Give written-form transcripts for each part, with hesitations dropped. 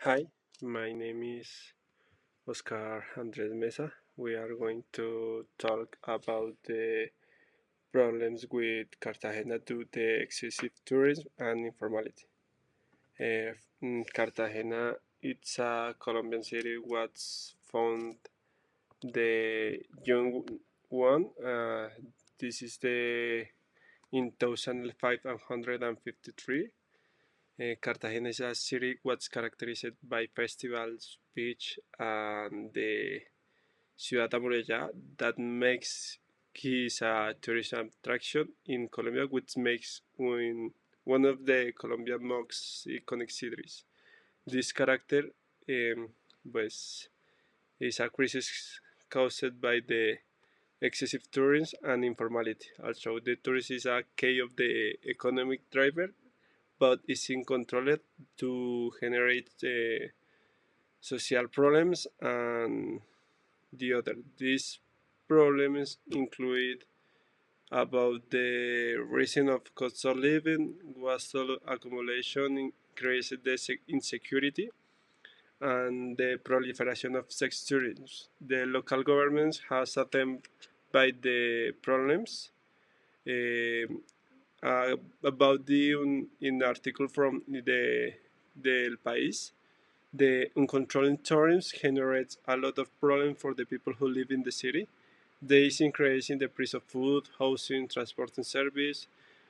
Hi, my name is Oscar Andres Mesa. We are going to talk about the problems with Cartagena due to excessive tourism and informality. Cartagena, it's a Colombian city was found the young one. This is the in 1553. Cartagena is a city what's characterized by festivals, beach, and the Ciudad Amurallada that makes his a tourism attraction in Colombia, which makes one of the Colombian most iconic cities. This character pues, is a crisis caused by the excessive tourism and informality. Also, the tourism is a key of the economic driver but is controlled to generate social problems and the other. These problems include about the reason of cost of living, wastel accumulation, increased the insecurity, and the proliferation of sex tourism. The local governments has attempted by the problems uh, about the in the article from the El País, the uncontrolled tourism generates a lot of problems for the people who live in the city. There is increase in the price of food, housing, transport, and service.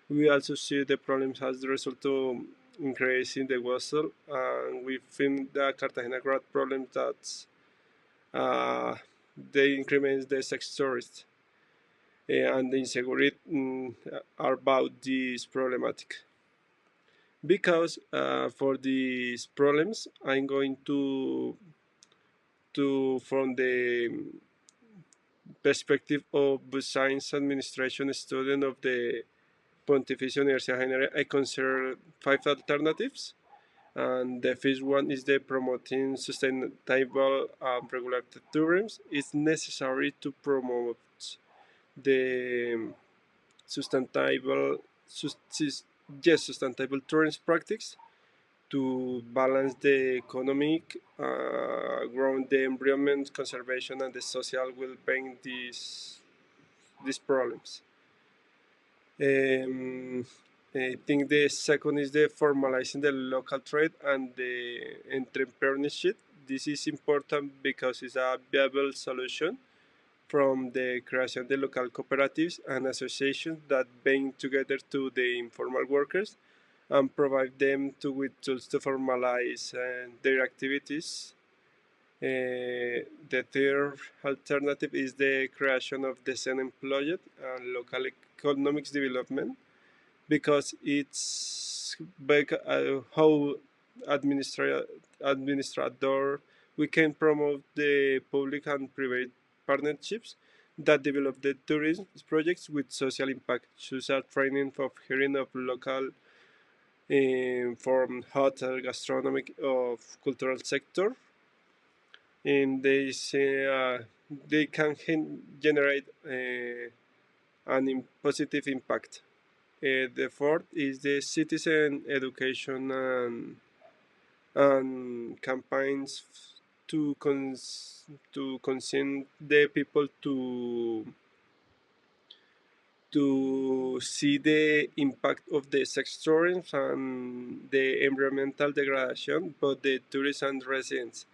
We also see the problems as the result of increase in the wastel, and we think that Cartagena got problems that uh, they increment the sex tourists and the insecurity are about this problematic. Because for these problems, I'm going to from the perspective of the science administration student of the Pontificia Universidad General, I consider five alternatives. And the first one is the promoting sustainable regulated tourism. It's necessary to promote the sustainable, yes, sustainable tourism practice to balance the economic, growing the environment, conservation, and the social well-being these problems. Um, I think the second is the formalizing the local trade and the entrepreneurship. This is important because it's a viable solution from the creation of the local cooperatives and associations that bring together to the informal workers and provide them with tools to formalize their activities. The third alternative is the creation of decentralized and local economics development because it's how administrator we can promote the public and private partnerships that develop the tourism projects with social impact, such as training for hearing of local from hotel, gastronomic, of cultural sector, and they can generate an positive impact. The fourth is the citizen education and campaigns to consent the people to see the impact of the sex tourism and the environmental degradation, but the tourists and residents.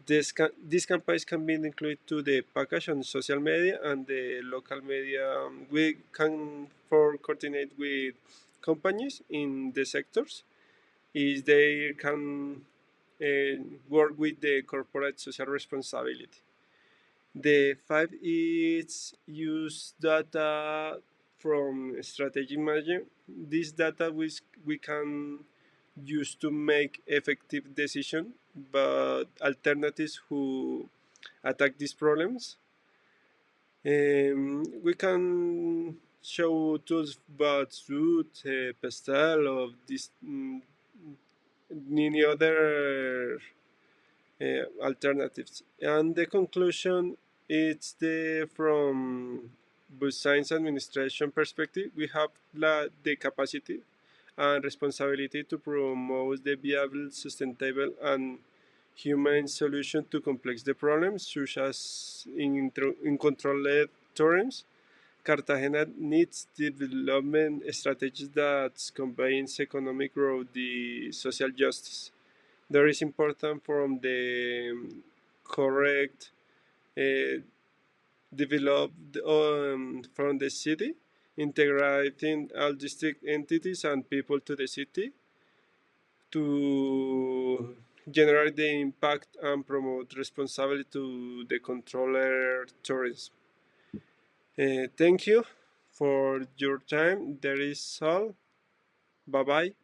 These campaigns can be included to the package on social media and the local media. We can for coordinate with companies in the sectors is they can work with the corporate social responsibility. The five is use data from strategic management. This data we can use to make effective decision, but alternatives who attack these problems. We can show tools but Zoot, Pastel, of this many other alternatives. And the conclusion is the from bus science administration perspective, we have the capacity and responsibility to promote the viable, sustainable, and human solution to complex the problems, such as in controlled terms. Cartagena needs development strategies that combines economic growth the social justice. There is important from the correct uh, developed from the city, integrating all district entities and people to the city to generate the impact and promote responsibility to the controller tourism. Thank you for your time. That is all. Bye bye.